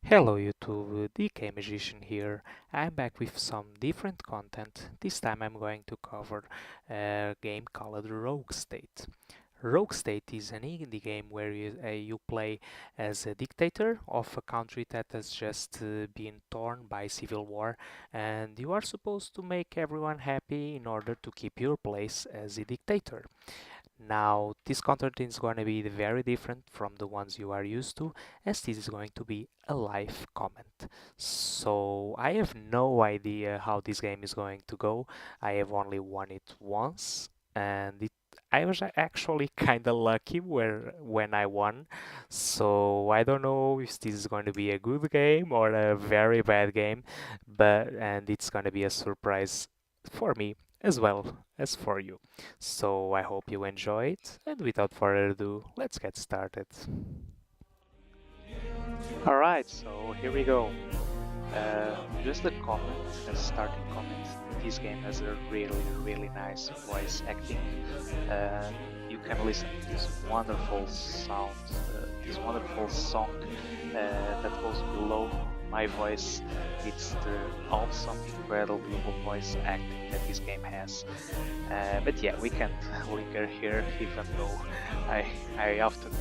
Hello YouTube, DKmagician here. I'm back with some different content. This time I'm going to cover a game called Rogue State. Rogue State is an indie game where you play as a dictator of a country that has just been torn by civil war, and you are supposed to make everyone happy in order to keep your place as a dictator. Now, this content is going to be very different from the ones you are used to, as this is going to be a live comment. So, I have no idea how this game is going to go. I have only won it once, and I was actually kind of lucky when I won. So, I don't know if this is going to be a good game or a very bad game, and it's going to be a surprise for me as well as for you. So I hope you enjoy it, and without further ado, let's get started. Alright, so here we go. Just a comment, a starting comment. This game has a really nice voice acting. You can listen to this wonderful sound, this wonderful song that goes below my voice. It's the awesome, incredible voice acting that this game has. But yeah, we can't linger here, even though I often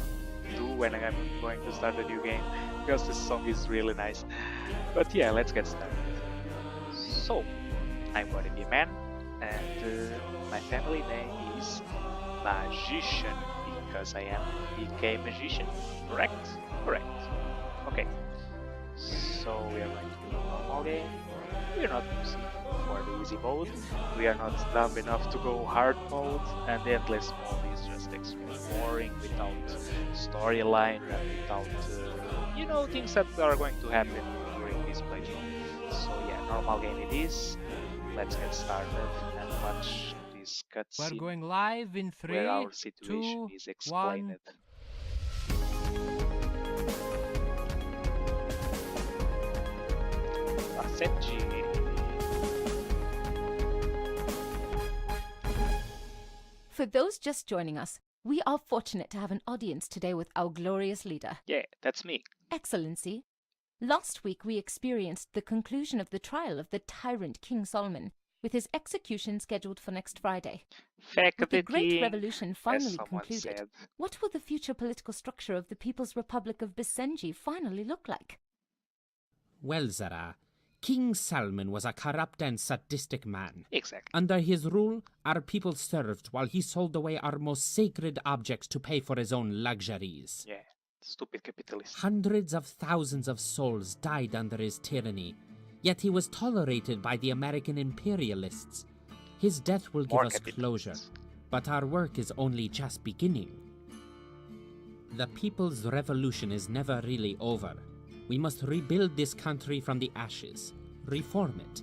do when I'm going to start a new game, because this song is really nice. But yeah, let's get started. So, I'm going to be a man, and my family name is Magician, because I am DKmagician, correct? Correct. Okay, so we are going to do a normal game. We are not using for the easy mode, we are not dumb enough to go hard mode, and the endless mode is just extremely boring, without storyline and without, things that are going to happen during this playthrough. So yeah, normal game it is. Let's get started and watch this We're cutscene going live in where 3, our situation 2, is explained. 1. Senji. For those just joining us, we are fortunate to have an audience today with our glorious leader. Yeah, that's me. Excellency, last week we experienced the conclusion of the trial of the tyrant King Solomon, with his execution scheduled for next Friday. With the Great Revolution finally concluded, what will the future political structure of the People's Republic of Bisenji finally look like? Well, Zara, King Salman was a corrupt and sadistic man. Exactly. Under his rule, our people served while he sold away our most sacred objects to pay for his own luxuries. Yeah, stupid capitalist. Hundreds of thousands of souls died under his tyranny, yet he was tolerated by the American imperialists. His death will give us closure, but our work is only just beginning. The People's Revolution is never really over. We must rebuild this country from the ashes, reform it.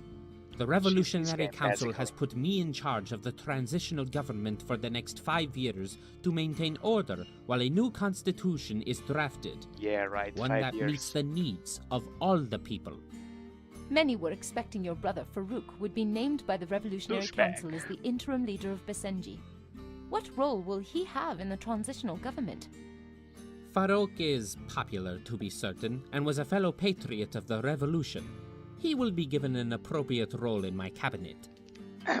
The Revolutionary Council has put me in charge of the transitional government for the next 5 years to maintain order while a new constitution is drafted. Yeah, right. One that meets the needs of all the people. Many were expecting your brother Farouk would be named by the Revolutionary Council as the interim leader of Bisenji. What role will he have in the transitional government? Farouk is popular, to be certain, and was a fellow patriot of the revolution. He will be given an appropriate role in my cabinet.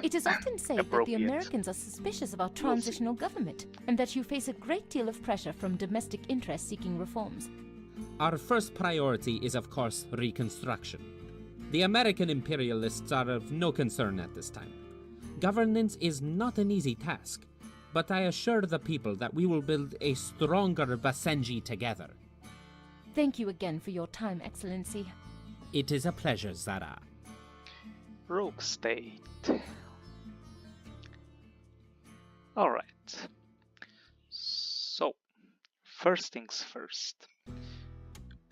It is often said that the Americans are suspicious of our transitional government, and that you face a great deal of pressure from domestic interests seeking reforms. Our first priority is, of course, reconstruction. The American imperialists are of no concern at this time. Governance is not an easy task, but I assure the people that we will build a stronger Bisenji together. Thank you again for your time, Excellency. It is a pleasure, Zara. Rogue State. Alright. So, first things first.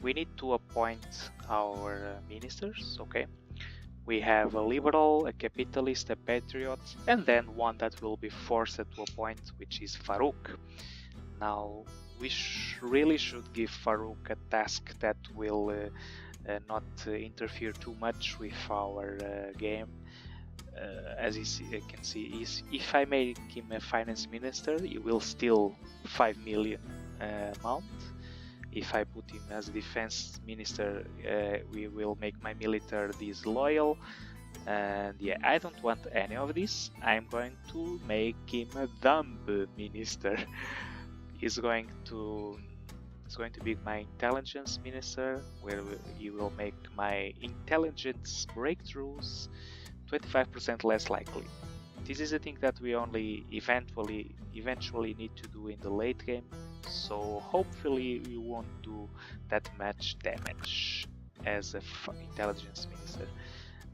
We need to appoint our ministers, okay? We have a liberal, a capitalist, a patriot, and then one that will be forced to appoint, which is Farouk. Now, we really should give Farouk a task that will not interfere too much with our game. As you can see, if I make him a finance minister, he will steal 5 million a month. If I put him as defense minister, we will make my military disloyal. And yeah, I don't want any of this. I'm going to make him a dumb minister. He's going to be my intelligence minister, where he will make my intelligence breakthroughs 25% less likely. This is a thing that we only eventually need to do in the late game, so hopefully we won't do that much damage as an intelligence minister.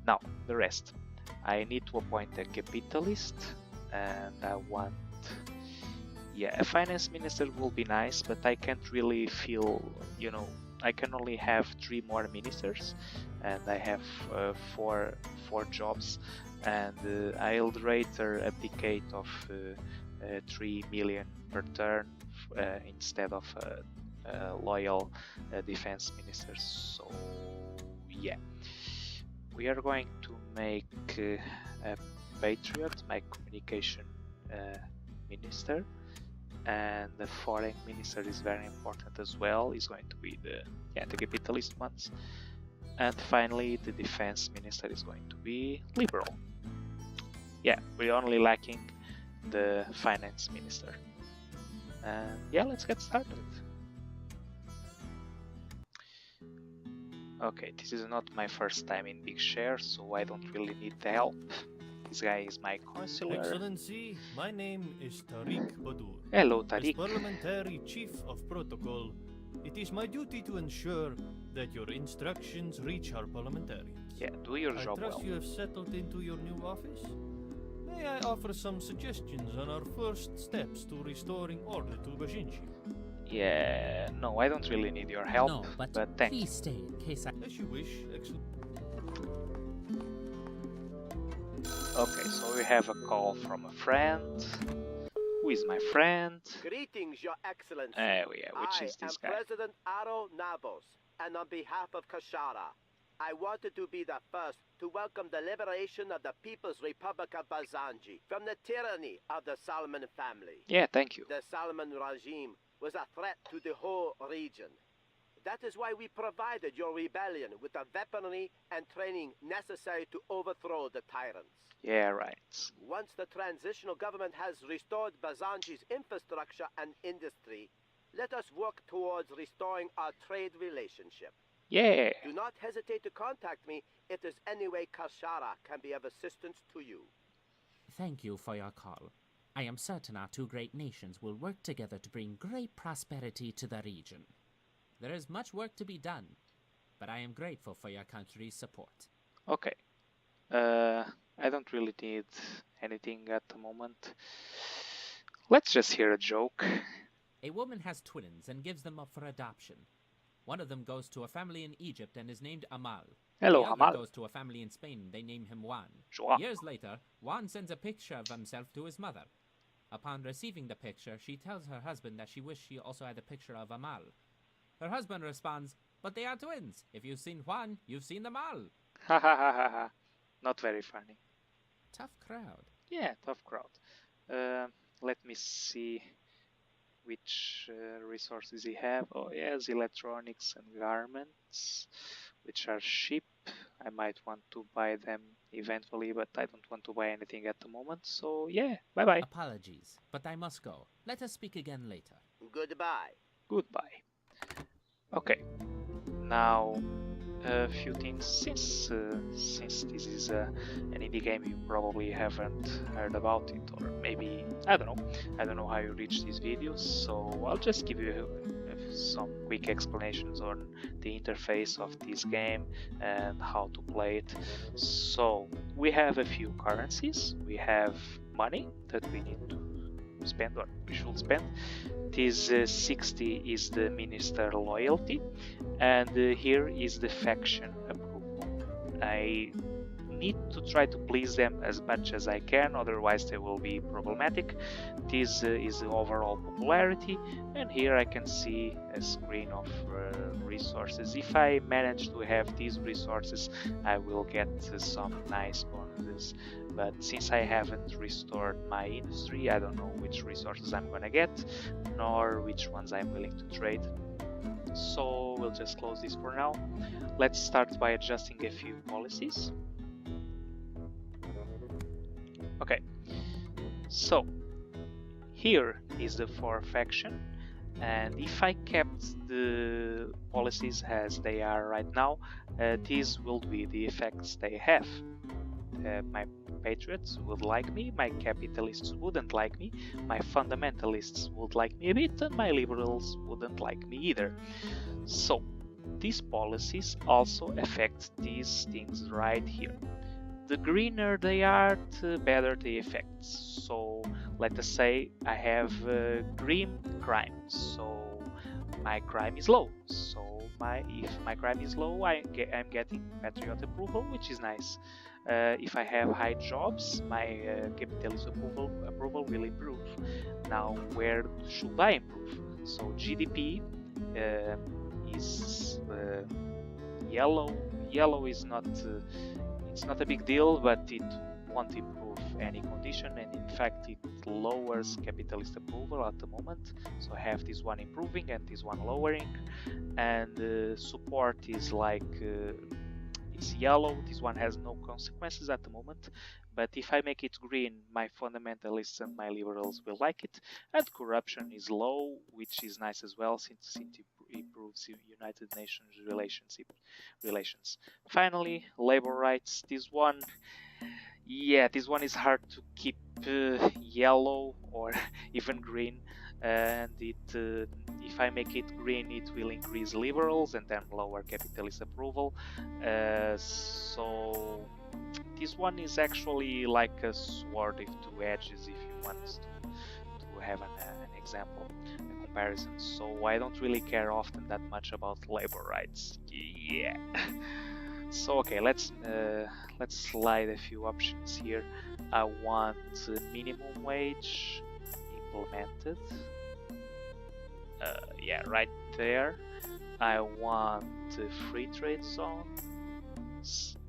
Now, the rest. I need to appoint a capitalist, and I want... yeah, a finance minister will be nice, but I can't really feel, you know, I can only have 3 more ministers, and I have 4 jobs, and I'll rather abdicate of 3 million per turn instead of a loyal defense minister. So yeah, we are going to make a patriot my communication minister. And the foreign minister is very important as well. Is going to be the capitalist ones. And finally, the defense minister is going to be liberal. Yeah, we're only lacking the finance minister. And yeah, let's get started. Okay, this is not my first time in Big Share, so I don't really need the help. This guy is my consular. Excellency, my name is Tariq Badur. Hello, Tariq. As parliamentary chief of protocol, it is my duty to ensure that your instructions reach our parliamentarians. Yeah, do your job well. I trust you have settled into your new office. May I offer some suggestions on our first steps to restoring order to Bajinshi? Yeah, no, I don't really need your help, No, but thanks. please stay in case I... As you wish, Excellency. Okay, so we have a call from a friend. Who is my friend? Greetings, Your Excellency. Which is this guy? I am President Aro Navos, and on behalf of Kashara, I wanted to be the first to welcome the liberation of the People's Republic of Bazanji from the tyranny of the Salman family. Yeah, thank you. The Salman regime was a threat to the whole region. That is why we provided your rebellion with the weaponry and training necessary to overthrow the tyrants. Yeah, right. Once the transitional government has restored Bazanji's infrastructure and industry, let us work towards restoring our trade relationship. Yeah. Do not hesitate to contact me if there's any way Kashara can be of assistance to you. Thank you for your call. I am certain our 2 great nations will work together to bring great prosperity to the region. There is much work to be done, but I am grateful for your country's support. Okay. I don't really need anything at the moment. Let's just hear a joke. A woman has twins and gives them up for adoption. One of them goes to a family in Egypt and is named Amal. Hello, the other Amal. goes to a family in Spain and they name him Juan. Joa. Years later, Juan sends a picture of himself to his mother. Upon receiving the picture, she tells her husband that she wished she also had a picture of Amal. Her husband responds, "But they are twins. If you've seen Juan, you've seen them all." Ha ha ha ha ha. Not very funny. Tough crowd. Yeah, tough crowd. Let me see which resources he have. Oh, yes, electronics and garments, which are cheap. I might want to buy them eventually, but I don't want to buy anything at the moment. So yeah, bye-bye. Apologies, but I must go. Let us speak again later. Goodbye. Goodbye. Okay, now a few things. Since this is an indie game, you probably haven't heard about it, or maybe I don't know how you reach these videos. So I'll just give you some quick explanations on the interface of this game and how to play it. So we have a few currencies. We have money that we need to spend, or we should spend. This 60 is the minister loyalty, and here is the faction approval. I need to try to please them as much as I can, otherwise they will be problematic. This is the overall popularity, and here I can see a screen of resources. If I manage to have these resources, I will get some nice bonuses. But since I haven't restored my industry, I don't know which resources I'm gonna get, nor which ones I'm willing to trade. So we'll just close this for now. Let's start by adjusting a few policies. Okay, so here is the for faction, and if I kept the policies as they are right now, these will be the effects they have. My patriots would like me, my capitalists wouldn't like me, my fundamentalists would like me a bit, and my liberals wouldn't like me either. So these policies also affect these things right here. The greener they are, the better the effects. So let us say I have green crime, so my crime is low. So if my crime is low, I'm getting patriot approval, which is nice. If I have high jobs, my capitalist approval will improve. Now, where should I improve? So GDP is yellow. Yellow is not it's not a big deal, but it won't improve any condition, and in fact it lowers capitalist approval at the moment. So I have this one improving and this one lowering, and support is like it's yellow. This one has no consequences at the moment, but if I make it green, my fundamentalists and my liberals will like it. And corruption is low, which is nice as well, since it improves United Nations relations. Finally, labor rights. This one is hard to keep yellow or even green, and if I make it green, it will increase liberals and then lower capitalist approval. So this one is actually like a sword with two edges, if you want to have an example, a comparison. So I don't really care often that much about labor rights. Yeah. So okay, let's slide a few options here. I want minimum wage implemented. Yeah, right there. I want free trade zone.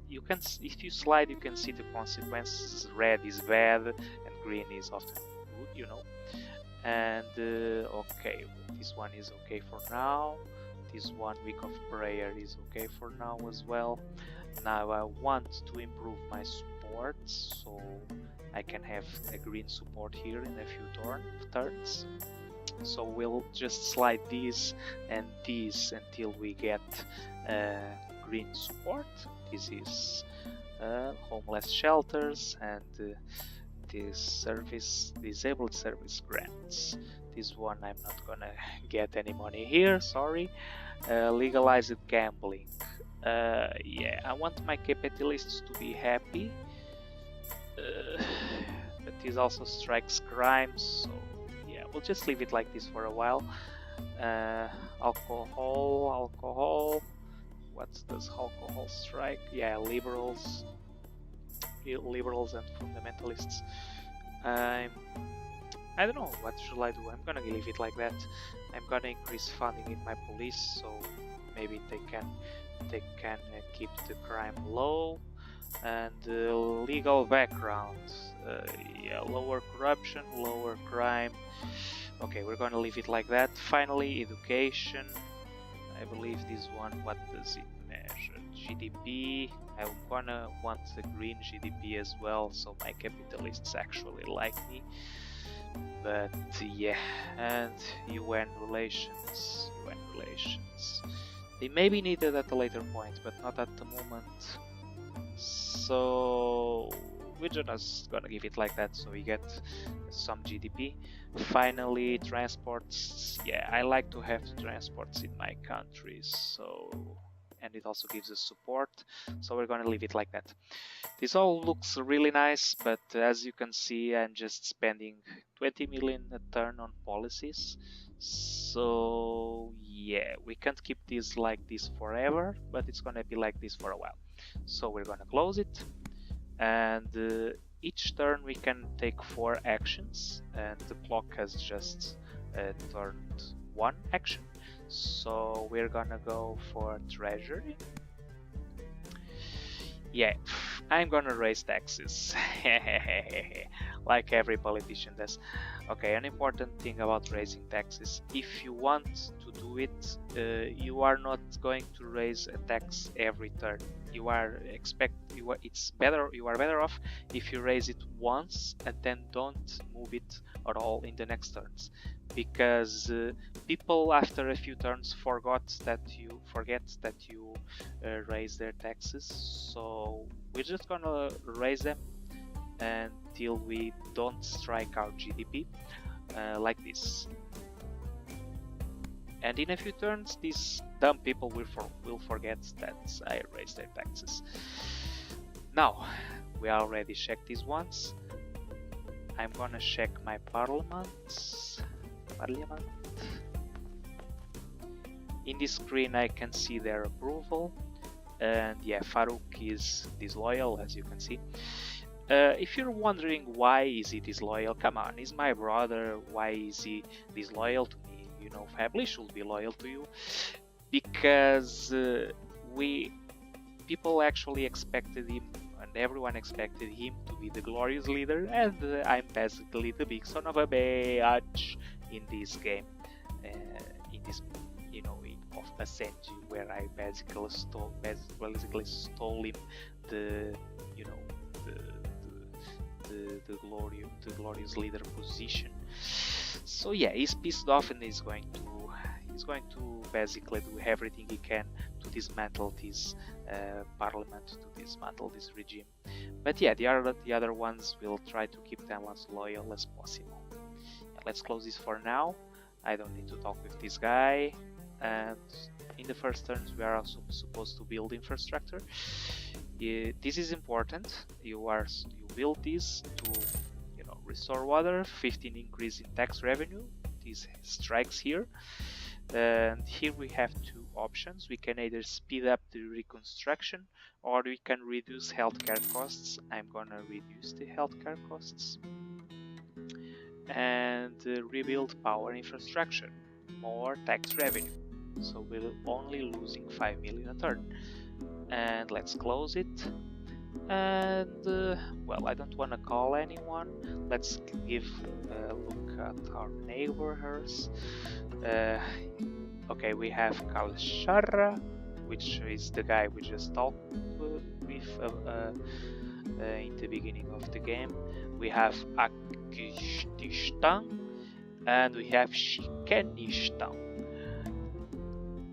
You can, if you slide, you can see the consequences. Red is bad, and green is often good, you know. And okay, this one is okay for now. This 1 week of prayer is okay for now as well. Now I want to improve my support, so I can have a green support here in a few turns. So we'll just slide these and these until we get green support. This is homeless shelters and this disabled service grants. This one I'm not gonna get any money here, sorry. Legalized gambling. Yeah, I want my capitalists to be happy, but this also strikes crimes, so yeah, we'll just leave it like this for a while. Alcohol. What does alcohol strike? Yeah, liberals and fundamentalists. I don't know, what should I do? I'm gonna leave it like that. I'm gonna increase funding in my police, so maybe they can keep the crime low. And legal background, yeah, lower corruption, lower crime. Okay, we're gonna leave it like that. Finally, education. I believe this one, what does it measure? GDP. I'm gonna want the green GDP as well, so my capitalists actually like me. But yeah, and UN relations. They may be needed at a later point, but not at the moment. So we're just gonna give it like that, so we get some GDP. Finally, transports. Yeah, I like to have transports in my country, so, and it also gives us support, so we're gonna leave it like that. This all looks really nice, but as you can see, I'm just spending 20 million a turn on policies. So yeah, we can't keep this like this forever, but it's gonna be like this for a while. So we're gonna close it, and each turn we can take 4 actions, and the clock has just turned 1 action. So we're gonna go for treasury. Yeah, I'm gonna raise taxes. Like every politician does. Okay, an important thing about raising taxes: if you want to to do it, you are not going to raise attacks every turn. You are better off if you raise it once and then don't move it at all in the next turns, because people after a few turns forget that you raise their taxes. So we're just gonna raise them until we don't strike our GDP, like this. And in a few turns, these dumb people will forget that I raised their taxes. Now, we already checked these ones. I'm gonna check my parliament. In this screen I can see their approval, and yeah, Farouk is disloyal, as you can see. If you're wondering why is he disloyal, come on, he's my brother, why is he disloyal to me? You know, family should be loyal to you, because people actually expected him, and everyone expected him to be the glorious leader, and I'm basically the big son of a bitch in this game, in this, you know, of Basenji, where I basically stole him the, you know, the glorious leader position. So yeah, he's pissed off, and he's going to basically do everything he can to dismantle this parliament, to dismantle this regime. But yeah, the other ones will try to keep them as loyal as possible. Yeah, let's close this for now. I don't need to talk with this guy. And in the first turns, we are also supposed to build infrastructure. This is important. You build this to, you know, restore water, 15 increase in tax revenue. This strikes here. And here we have two options. We can either speed up the reconstruction, or we can reduce healthcare costs. I'm gonna reduce the healthcare costs. And rebuild power infrastructure, more tax revenue. So we're only losing 5 million a turn. And let's close it. And well, I don't want to call anyone. Let's give a look at our neighbors. Okay, we have Kalshara, which is the guy we just talked with in the beginning of the game. We have Akishtistan, and we have Shikenistan.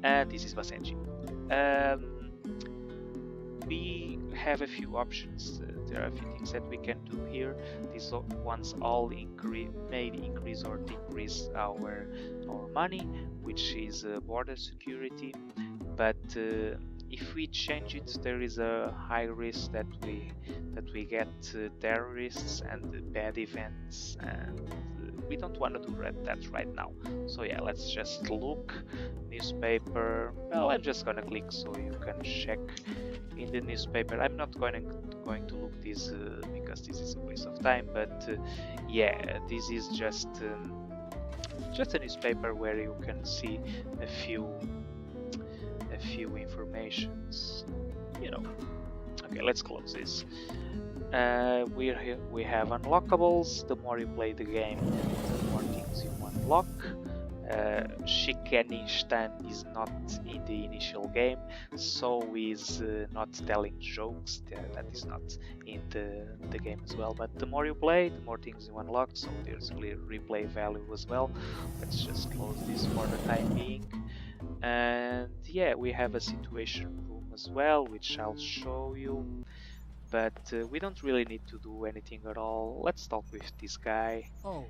And this is Basenji. We have a few options. There are a few things that we can do here. These ones all may increase or decrease our money, which is border security. But if we change it, there is a high risk that we get terrorists and bad events, and we don't want to do that right now. So yeah, let's just look. Newspaper. Well, I'm just gonna click so you can check in the newspaper. I'm not going to look this because this is a waste of time. But yeah, this is just a newspaper where you can see a few informations. You know. Okay, let's close this. We're here. We have unlockables. The more you play the game, the more things you unlock. Shikenistan is not in the initial game, so is not telling jokes. That is not in the game as well. But the more you play, the more things you unlock, so there's replay value as well. Let's just close this for the time being. And yeah, we have a situation room as well, which I'll show you. But we don't really need to do anything at all. Let's talk with this guy. Oh.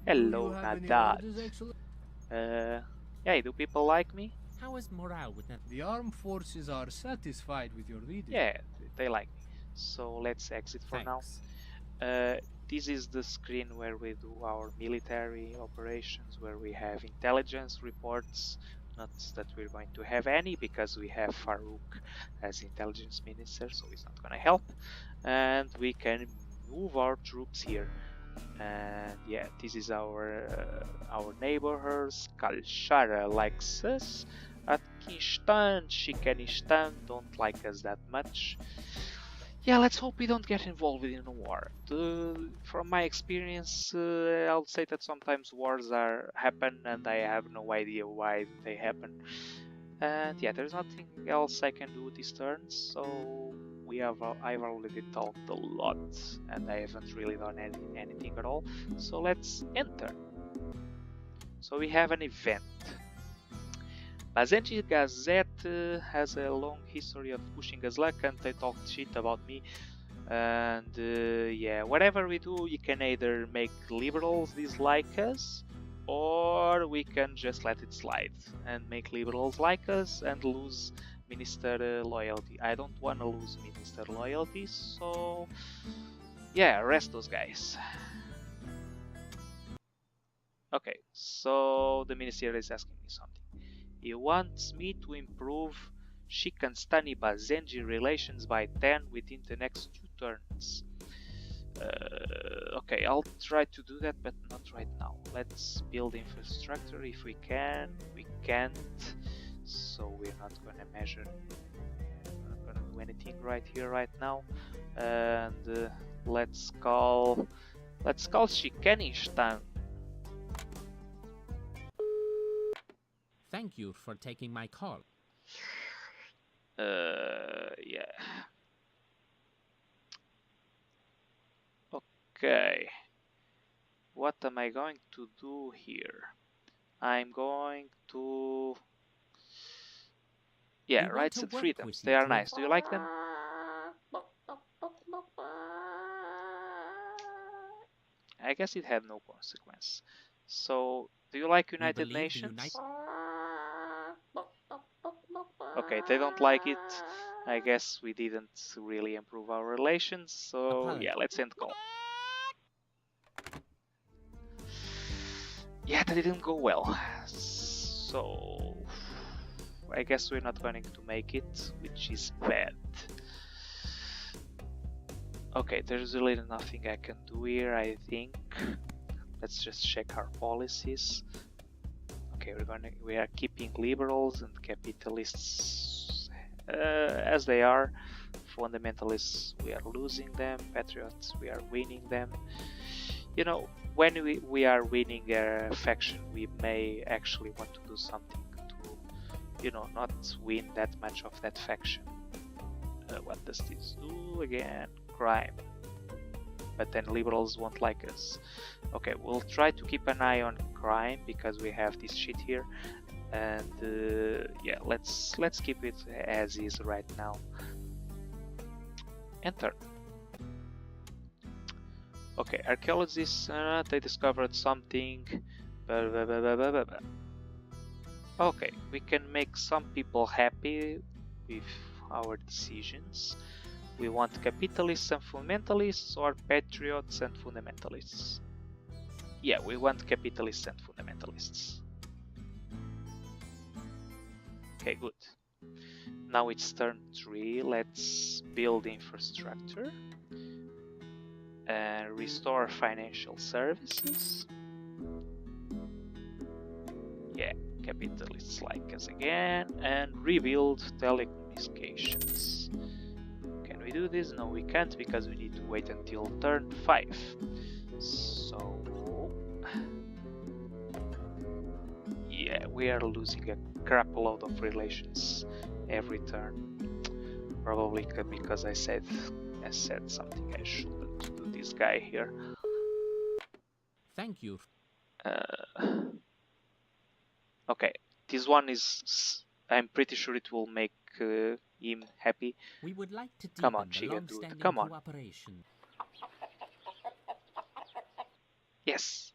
Hello, Nadad. Yeah, do people like me? How is morale with them? The armed forces are satisfied with your leader. Yeah, they like me. So let's exit for now. This is the screen where we do our military operations, where we have intelligence reports. Not that we're going to have any, because we have Farouk as intelligence minister, so he's not gonna help. And we can move our troops here. And yeah, this is our neighbors. Kalshara likes us. Atkistan, Shikenistan don't like us that much. yeah, let's hope we don't get involved in a war. From my experience, I would say that sometimes wars happen and I have no idea why they happen. And yeah, there's nothing else I can do this turn, so I've already talked a lot and I haven't really done anything at all. So let's enter. So we have an event. Bazenji Gazette has a long history of pushing us luck and they talked shit about me. And yeah, whatever we do, you can either make liberals dislike us, or we can just let it slide and make liberals like us and lose minister loyalty. I don't want to lose minister loyalty, so yeah, arrest those guys. Okay, so the minister is asking me something. He wants me to improve Shikanstani Bazenji relations by 10 within the next 2 turns. Okay, I'll try to do that, but not right now. Let's build infrastructure if we can. We can't, so we're not gonna measure. We're not gonna do anything right here, right now. And let's call Shikanistan. Thank you for taking my call. Yeah. Okay. What am I going to do here? I'm going to... Yeah, rights and freedoms. They are nice. Do you like them? I guess it had no consequence. So, do you like United Nations? Okay, they don't like it. I guess we didn't really improve our relations, so yeah, let's end call. Yeah, that didn't go well. So I guess we're not going to make it, which is bad. Okay, there's really nothing I can do here, I think. Let's just check our policies. Okay, we are keeping liberals and capitalists as they are. Fundamentalists, we are losing them. Patriots, we are winning them. You know, when we are winning a faction, we may actually want to do something to, you know, not win that much of that faction. What does this do again? Crime. But then liberals won't like us. Okay, we'll try to keep an eye on crime because we have this shit here, and yeah, let's keep it as is right now. Enter. Okay, archaeologists, they discovered something. Okay, we can make some people happy with our decisions. We want capitalists and fundamentalists, or patriots and fundamentalists? Yeah, we want capitalists and fundamentalists. Okay, good. Now it's turn 3. Let's build infrastructure and restore financial services. Yeah, capitalists like us again, and rebuild telecommunications. Can we do this? No, we can't, because we need to wait until turn 5. So yeah, we are losing a crap load of relations every turn. Probably because I said something I shouldn't to this guy here. Thank you. Okay, this one is... I'm pretty sure it will make him happy. We would like to deepen come on, the Chiga, dude. long-standing Come on. cooperation. Yes.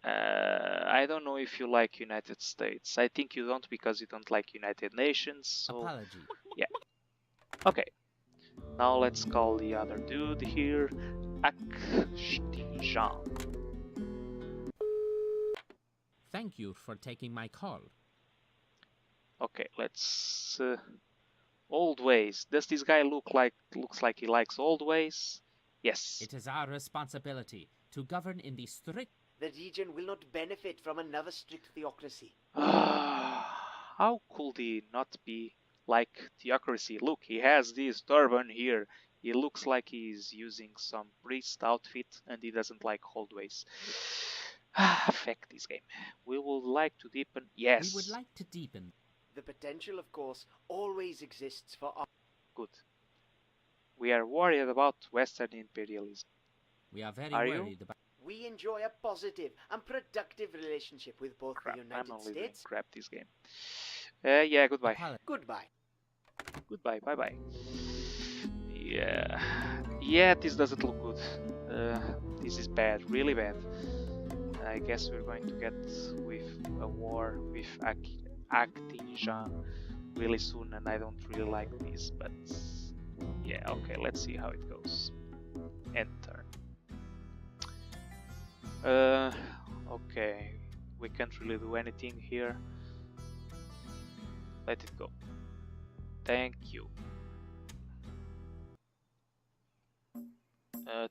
I don't know if you like United States. I think you don't, because you don't like United Nations. So Apology. yeah. Okay. Now let's call the other dude here, Akshtijan. Thank you for taking my call. Okay, let's old ways. Does this guy looks like he likes old ways? Yes. It is our responsibility to govern in the strict... The region will not benefit from another strict theocracy. How could he not be like theocracy. Look, he has this turban here. He looks like he's using some priest outfit and he doesn't like hallways. Fuck this game. We would like to deepen. Yes. We would like to deepen. The potential, of course, always exists for our... Good. We are worried about Western imperialism. We are very worried about... We enjoy a positive and productive relationship with both the United States... Crap this game. Yeah, goodbye. Goodbye. Goodbye, bye-bye. Yeah, this doesn't look good. This is bad, really bad. I guess we're going to get with a war with Activision really soon, and I don't really like this, but yeah, okay, let's see how it goes. Enter. Okay, we can't really do anything here. Let it go. Thank you.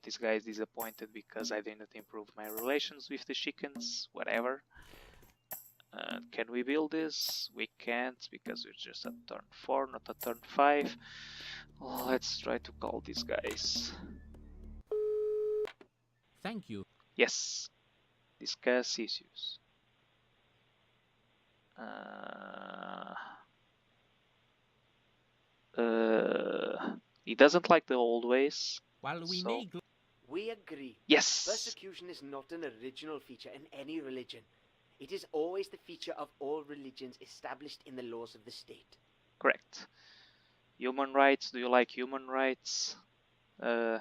This guy is disappointed because I didn't improve my relations with the chickens, whatever. Can we build this? We can't because we're just at turn 4, not at turn 5. Let's try to call these guys. Thank you. Yes. Discuss issues. He doesn't like the old ways. While we may... We agree. Yes. Persecution is not an original feature in any religion. It is always the feature of all religions established in the laws of the state. Correct. Human rights. Do you like human rights? No,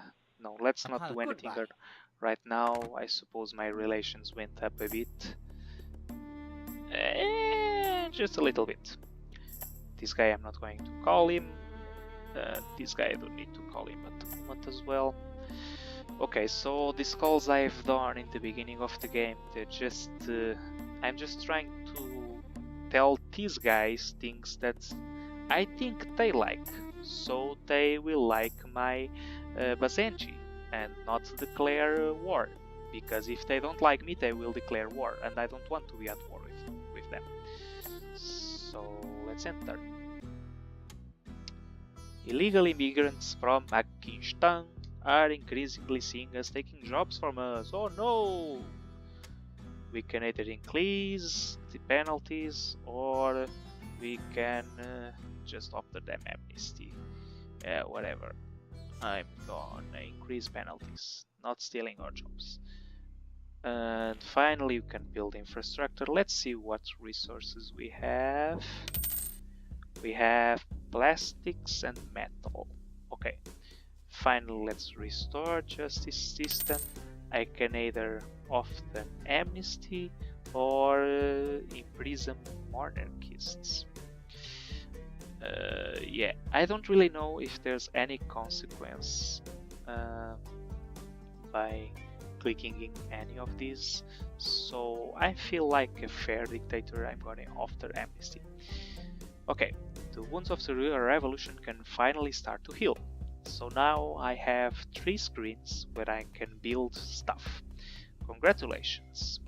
let's not do anything right now. I suppose my relations went up a bit. Just a little bit. This guy I'm not going to call him. This guy I don't need to call him at the moment as well. Okay, so these calls I've done in the beginning of the game, they're just... I'm just trying to tell these guys things that I think they like. So they will like my Bazenji and not declare war. Because if they don't like me, they will declare war. And I don't want to be at war with them. So let's enter. Illegal immigrants from Pakistan are increasingly seeing us taking jobs from us. Oh no! We can either increase the penalties or we can just offer them amnesty. Whatever. I'm gonna increase penalties, not stealing our jobs. And finally, you can build infrastructure. Let's see what resources we have. We have plastics and metal. Okay. Finally, let's restore justice system. I can either offer amnesty or imprison monarchists. Yeah, I don't really know if there's any consequence by clicking in any of these. So I feel like a fair dictator. I'm going to offer amnesty. Okay, the wounds of the revolution can finally start to heal. So now I have 3 screens where I can build stuff. Congratulations!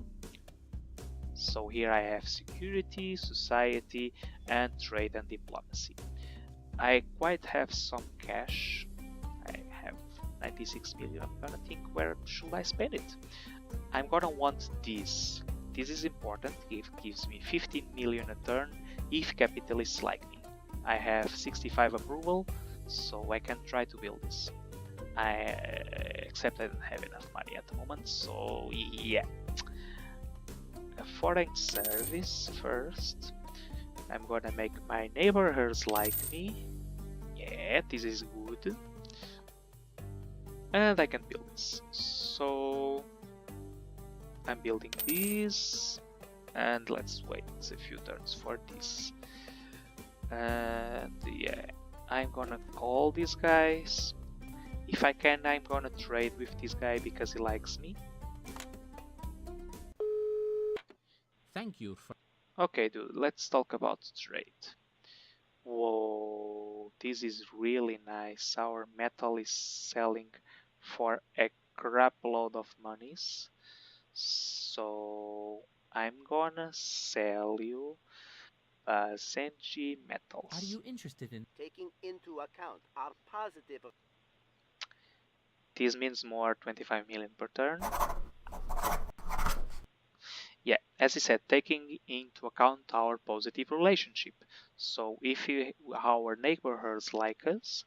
So here I have security, society, and trade and diplomacy. I quite have some cash. I have 96 million. I'm gonna think, where should I spend it? I'm gonna want this. This is important. It gives me 15 million a turn if capitalists like me. I have 65 approval, so I can try to build this. Except I don't have enough money at the moment, so yeah. A foreign service first. I'm gonna make my neighbors like me. Yeah, this is good. And I can build this. So I'm building this, and let's wait a few turns for this. And yeah, I'm gonna call these guys. If I can, I'm gonna trade with this guy because he likes me. Thank you for... Okay, dude, let's talk about trade. Whoa, this is really nice. Our metal is selling for a crap load of monies. So I'm gonna sell you Basenji metals. Are you interested in taking into account our positive? This means more 25 million per turn. Yeah, as I said, taking into account our positive relationship. So if our neighborhoods like us,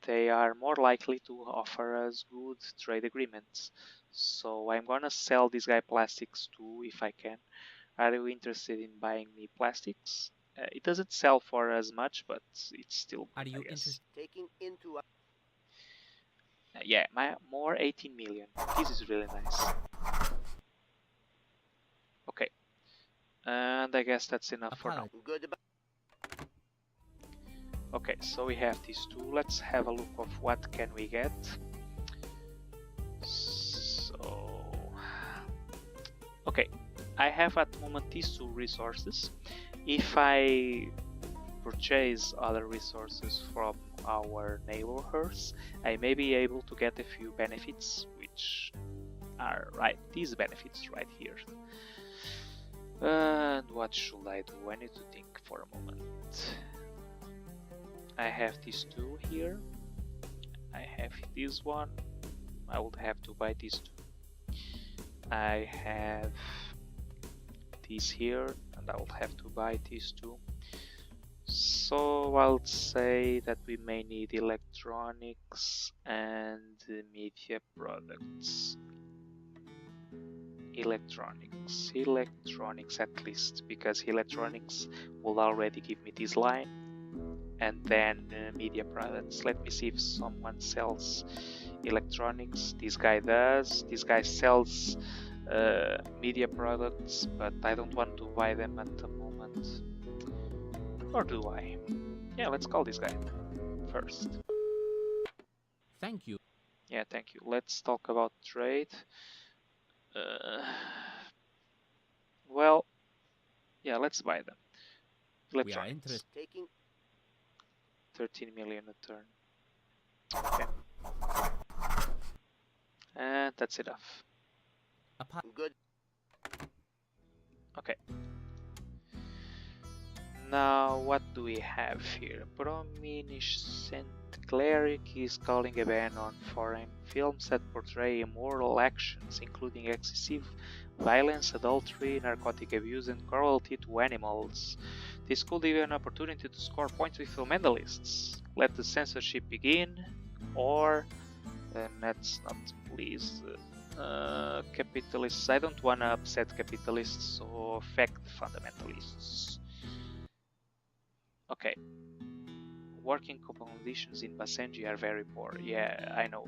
they are more likely to offer us good trade agreements. So I'm gonna sell this guy plastics too if I can. Are you interested in buying me plastics? It doesn't sell for as much, but it's still good, Are you I guess. Taking into Yeah, more 18 million. This is really nice. Okay, and I guess that's enough for now. Goodbye. Okay, so we have these two. Let's have a look of what can we get. So, okay, I have at the moment these two resources. If I purchase other resources from our neighborhoods, I may be able to get a few benefits, which are these benefits right here. And what should I do? I need to think for a moment. I have these two here. I have this one. I would have to buy these two. I have these here, and I will have to buy these two. So I'll say that we may need electronics and media products. Electronics at least, because electronics will already give me this line, and then media products. Let me see if someone sells electronics. This guy does. This guy sells media products, but I don't want to buy them at the moment. Or do I? Yeah, let's call this guy first. Thank you. Yeah, thank you. Let's talk about trade. Well, yeah, let's buy them. We are interested. Taking 13 million a turn. Okay. And that's enough. good. Okay. Now, what do we have here? Prominent cleric is calling a ban on foreign films that portray immoral actions, including excessive violence, adultery, narcotic abuse, and cruelty to animals. This could be an opportunity to score points with filmendalists. Let the censorship begin, or let's not, please. Capitalists. I don't want to upset capitalists or affect fundamentalists. Okay. Working conditions in Basenji are very poor. Yeah, I know.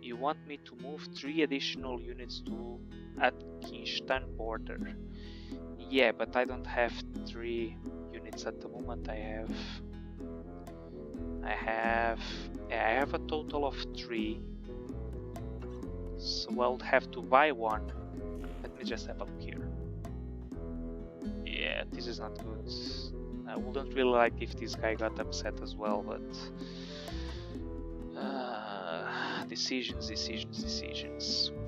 You want me to move 3 additional units to Atkinstan border. Yeah, but I don't have 3 units at the moment. I have a total of 3. So I'll have to buy one. Let me just have a look here. Yeah, this is not good. I wouldn't really like if this guy got upset as well, but decisions.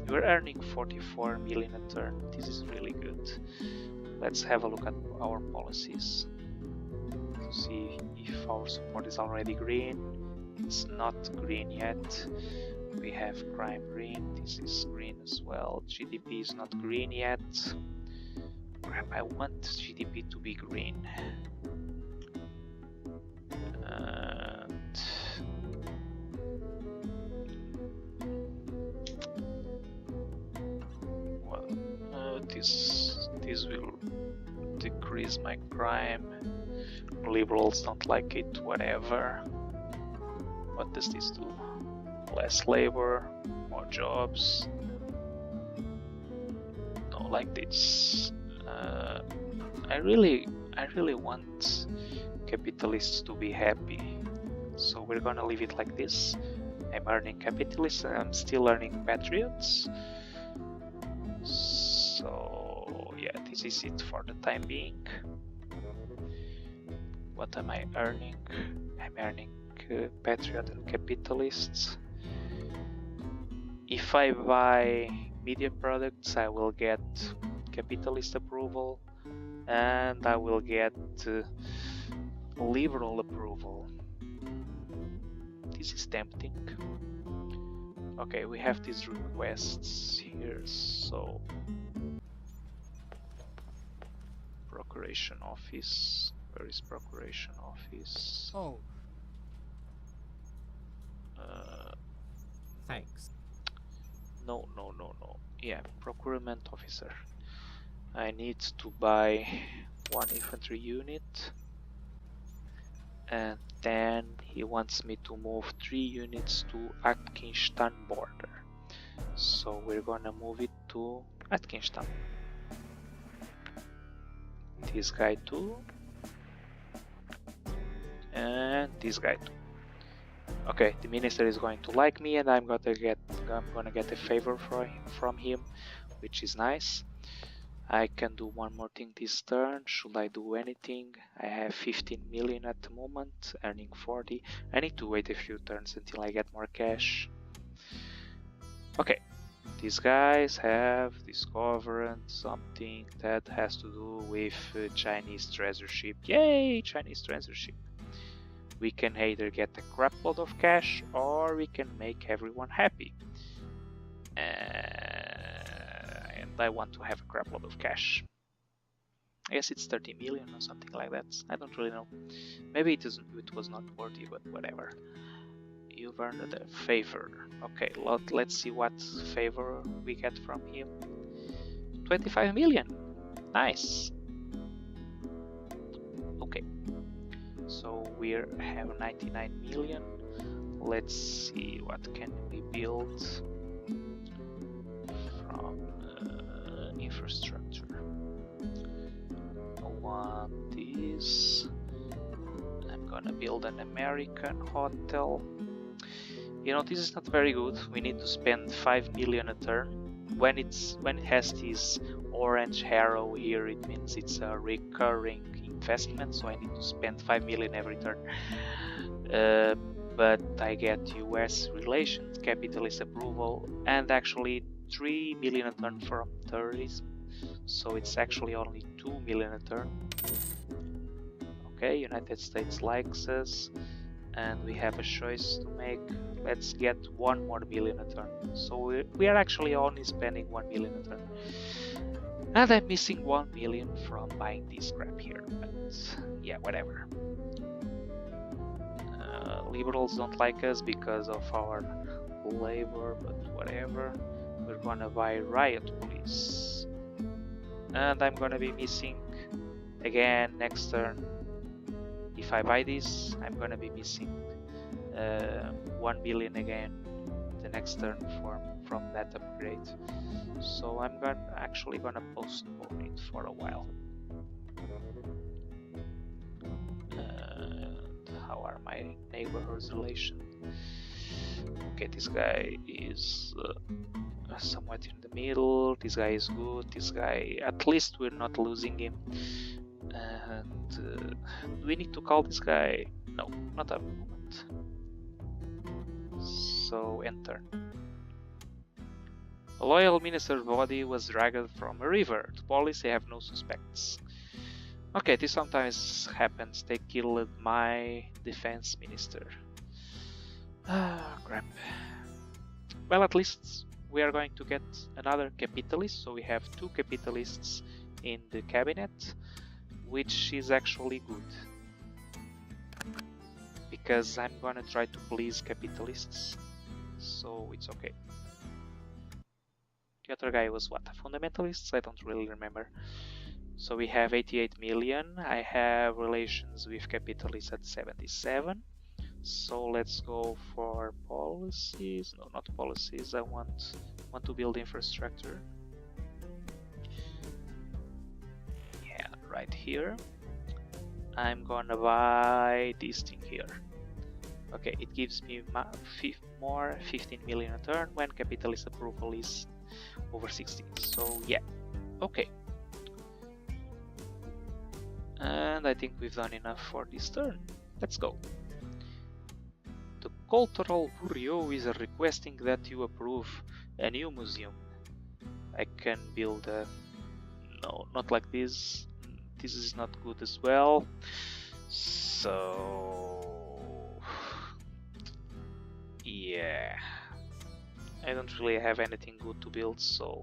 We're earning 44 million a turn. This is really good. Let's have a look at our policies to see if our support is already green. It's not green yet. We have crime green. This is green as well. GDP is not green yet. Crap, I want GDP to be green. This will decrease my crime. Liberals don't like it, whatever. What does this do? Less labor, more jobs. No, like this. I really want capitalists to be happy. So we're gonna leave it like this. I'm earning capitalists and I'm still earning patriots. So yeah, this is it for the time being. What am I earning? I'm earning patriot and capitalists. If I buy media products, I will get capitalist approval. and I will get liberal approval. This is tempting. Okay, we have these requests here, so Procuration Office. Where is Procuration Office? Oh. Thanks. No. Yeah, Procurement Officer. I need to buy 1 infantry unit, and then he wants me to move 3 units to Atkinstan border. So we're gonna move it to Atkinstan. This guy too, and this guy too. Okay, the minister is going to like me, and I'm gonna get a favor from him, which is nice. I can do one more thing this turn. Should I do anything? I have 15 million at the moment, earning 40. I need to wait a few turns until I get more cash. Okay, these guys have discovered something that has to do with Chinese treasure ship. Yay, Chinese treasure ship. We can either get a crap load of cash, or we can make everyone happy. And I want to have a crap load of cash. I guess it's 30 million or something like that. I don't really know. Maybe it was not worthy, but whatever. You've earned a favor. Okay, let's see what favor we get from him. 25 million. Nice. Okay. So we have 99 million. Let's see what can we build from infrastructure. I want this. I'm gonna build an American hotel. You know, this is not very good. We need to spend 5 million a turn. When it has this orange arrow here, it means it's a recurring investment, so I need to spend 5 million every turn. But I get US relations, capitalist approval, and actually 3 million a turn from tourism, so it's actually only 2 million a turn. Okay, United States likes us, and we have a choice to make. Let's get 1 more million a turn. So we are actually only spending 1 million a turn. And I'm missing 1 million from buying this crap here, but yeah, whatever. Liberals don't like us because of our labor, but whatever. We're gonna buy riot police. And I'm gonna be missing again next turn. If I buy this, I'm gonna be missing 1 billion again the next turn from that upgrade. So I'm actually gonna postpone it for a while. How are my neighborhoods relations? Okay, this guy is somewhat in the middle. This guy is good. This guy, at least we're not losing him. And do we need to call this guy? No, not at the moment. So enter. A loyal minister's body was dragged from a river. The police have no suspects. Okay, this sometimes happens. They killed my defense minister. Ah, crap. Well, at least we are going to get another capitalist. So we have 2 capitalists in the cabinet, which is actually good. Because I'm gonna try to please capitalists. So it's okay. The other guy was what? Fundamentalists? I don't really remember. So we have 88 million. I have relations with capitalists at 77. So let's go for policies. No, not policies. I want to build infrastructure. Yeah, right here. I'm gonna buy this thing here. Okay, it gives me more 15 million a turn when capitalist approval is over 16. So yeah, okay. And I think we've done enough for this turn. Let's go. The Cultural Bureau is requesting that you approve a new museum. I can build a... No, not like this. this is not good as well. So yeah, I don't really have anything good to build, so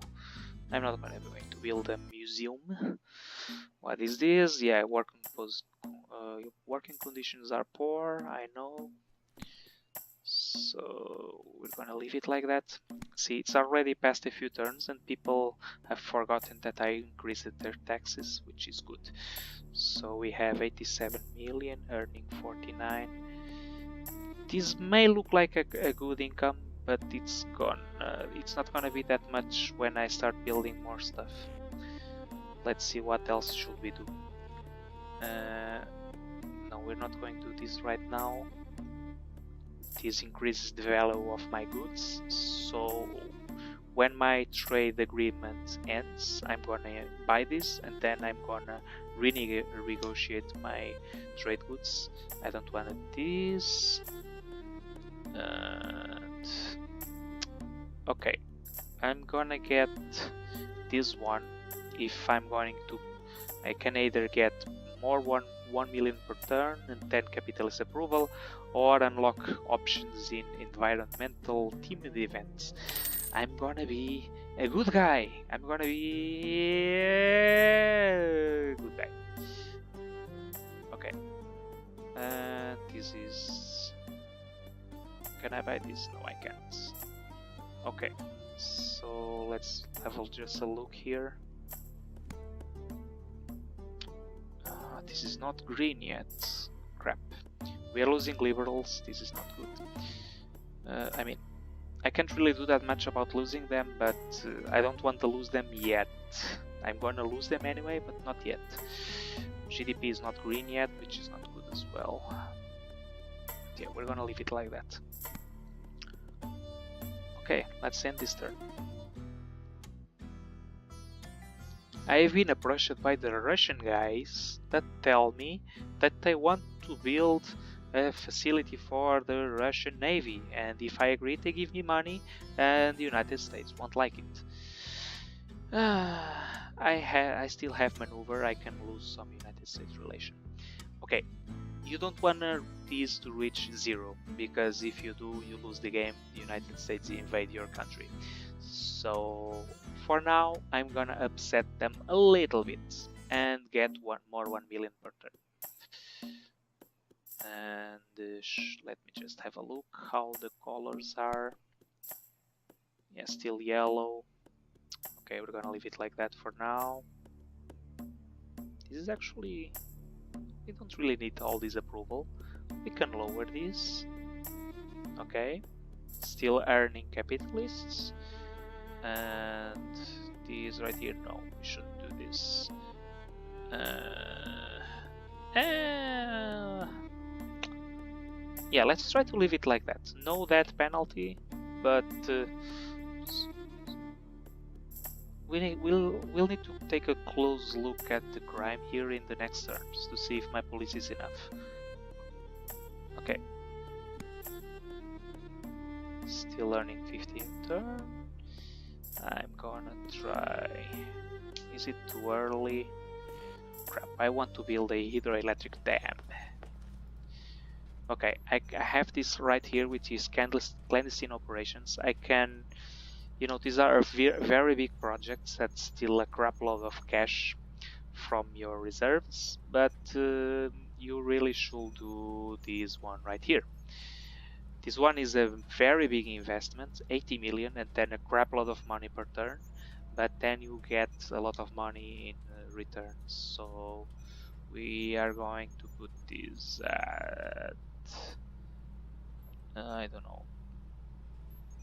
I'm not going to build a museum. What is this? Yeah, working conditions are poor, I know. So we're gonna leave it like that. See, it's already past a few turns and people have forgotten that I increased their taxes, which is good. So we have 87 million, earning 49. This may look like a good income, but it's not gonna be that much when I start building more stuff. Let's see what else should we do. No, we're not going to do this right now. This increases the value of my goods, so when my trade agreement ends, I'm gonna buy this and then I'm gonna renegotiate my trade goods. I don't want this. And okay, I'm gonna get this one. If I'm going to, I can either get more 1 million per turn and 10 capitalist approval, or unlock options in environmental themed events. I'm gonna be a good guy. I'm gonna be a good guy. Okay. And this is... Can I buy this? No, I can't. Okay. So let's have just a look here. This is not green yet. Crap. We are losing liberals. This is not good. I mean, I can't really do that much about losing them, but I don't want to lose them yet. I'm gonna lose them anyway, but not yet. GDP is not green yet, which is not good as well. Yeah, we're gonna leave it like that. Okay, let's end this turn. I've been approached by the Russian guys that tell me that they want to build a facility for the Russian Navy, and if I agree they give me money and the United States won't like it. I still have maneuver, I can lose some United States relation. Okay, you don't want these to reach 0, because if you do, you lose the game, the United States invade your country. So for now, I'm gonna upset them a little bit and get 1 million per turn. And let me just have a look how the colors are. Yeah, still yellow. Okay, we're gonna leave it like that for now. This is actually... we don't really need all this approval. We can lower this. Okay, still earning capitalists. And this right here, no, we shouldn't do this. Yeah, let's try to leave it like that. No death penalty, but we'll need to take a close look at the crime here in the next turns to see if my police is enough. Okay. Still earning 50 a turn. I'm gonna try... Is it too early? Crap, I want to build a hydroelectric dam. Okay, I have this right here, which is clandestine operations. I can... You know, these are very big projects that steal a crap load of cash from your reserves, but you really should do this one right here. This one is a very big investment, 80 million, and then a crap load of money per turn, but then you get a lot of money in return. So we are going to put this at, I don't know,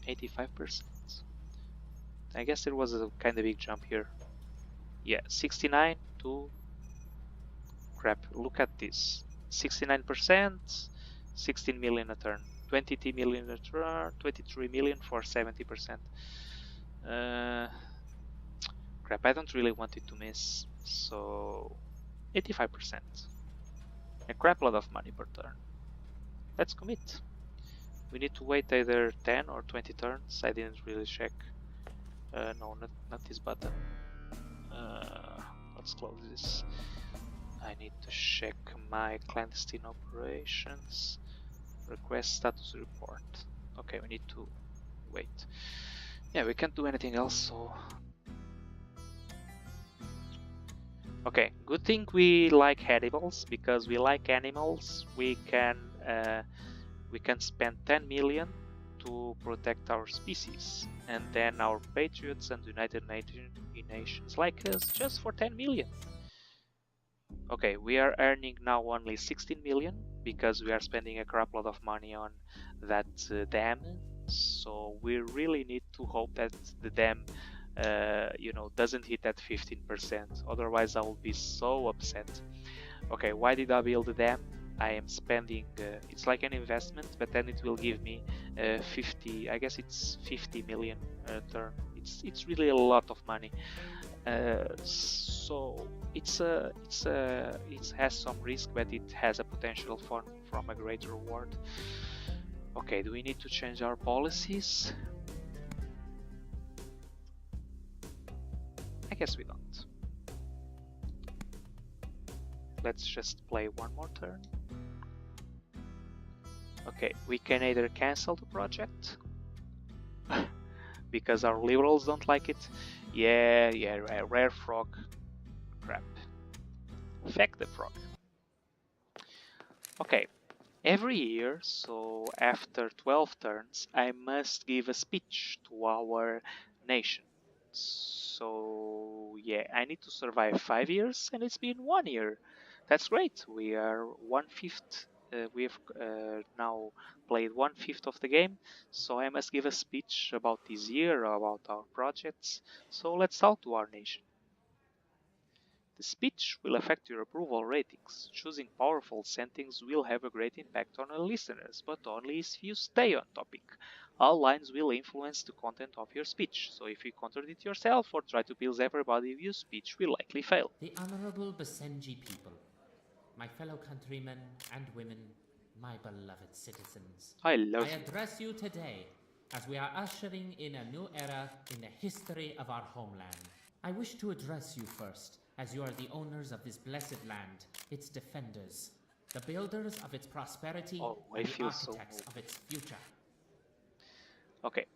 85%. I guess there was a kind of big jump here. Yeah, 69 to... Crap, look at this. 69%, 16 million a turn. 23 million a turn, 23 million for 70%. Crap, I don't really want it to miss. So 85%. A crap lot of money per turn. Let's commit. We need to wait either 10 or 20 turns. I didn't really check. No, not this button. Let's close this. I need to check my clandestine operations. Request status report. Okay, we need to wait. Yeah, we can't do anything else, so... Okay, good thing we like animals, because we like animals. We can spend 10 million to protect our species, and then our patriots and United Nations like us just for 10 million. Okay, we are earning now only 16 million because we are spending a crap lot of money on that dam. So we really need to hope that the dam, you know, doesn't hit that 15%. Otherwise, I will be so upset. Okay, why did I build the dam? I am spending, it's like an investment, but then it will give me 50, I guess it's 50 million turn. It's really a lot of money. So it has some risk, but it has a potential from a great reward. Okay, do we need to change our policies? I guess we don't. Let's just play one more turn. Okay, we can either cancel the project because our liberals don't like it. Yeah, rare frog. Crap. Feck the frog. Okay, every year, so after 12 turns, I must give a speech to our nation. So yeah, I need to survive 5 years, and it's been 1 year. That's great. We are 1/5. We've now played 1/5 of the game, so I must give a speech about this year, about our projects. So let's talk to our nation. The speech will affect your approval ratings. Choosing powerful settings will have a great impact on the listeners, but only if you stay on topic. All lines will influence the content of your speech, so if you contradict yourself or try to please everybody, your speech will likely fail. The Honorable Basenji people, my fellow countrymen and women, my beloved citizens. I love you. Address you today as we are ushering in a new era in the history of our homeland. I wish to address you first, as you are the owners of this blessed land, its defenders, the builders of its prosperity, and the architects of its future. Okay,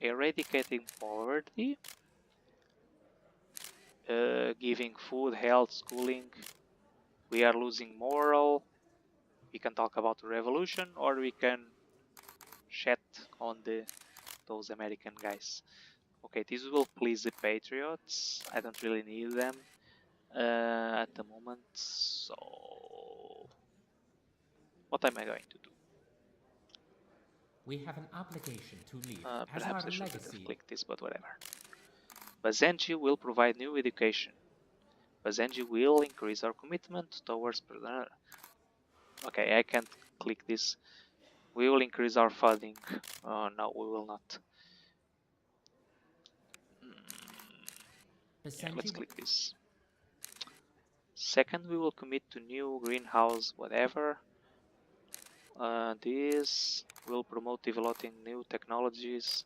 eradicating poverty, giving food, health, schooling. We are losing moral. We can talk about the revolution, or we can chat on those American guys. Okay, this will please the patriots. I don't really need them at the moment. So, what am I going to do? We have an obligation to leave. Perhaps I shouldn't have clicked this, but whatever. Basenji will provide new education. Basenji will increase our commitment towards... Okay, I can't click this. We will increase our funding. Oh, no, we will not. Yeah, let's click this. Second, we will commit to new greenhouse whatever. This will promote developing new technologies.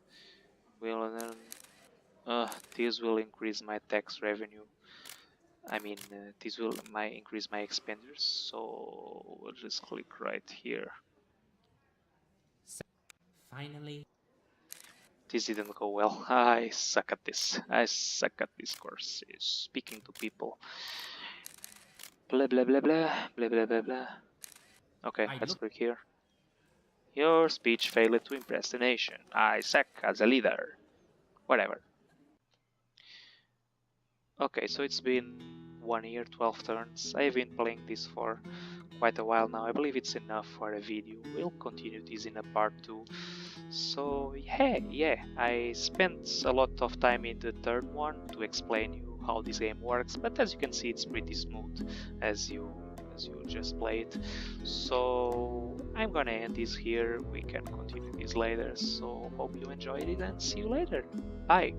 This will increase my tax revenue. I mean, this will increase my expenditures. So we'll just click right here. Finally. This didn't go well. I suck at this. I suck at this course. Speaking to people. Blah blah blah blah blah blah blah blah. Okay, let's click here. Your speech failed to impress the nation. I suck as a leader. Whatever. Okay, so it's been 1 year, 12 turns. I've been playing this for quite a while now. I believe it's enough for a video. We'll continue this in a part 2. So yeah, I spent a lot of time in the third one to explain you how this game works, but as you can see, it's pretty smooth as you just play it. So I'm gonna end this here. We can continue this later. So hope you enjoyed it and see you later. Bye.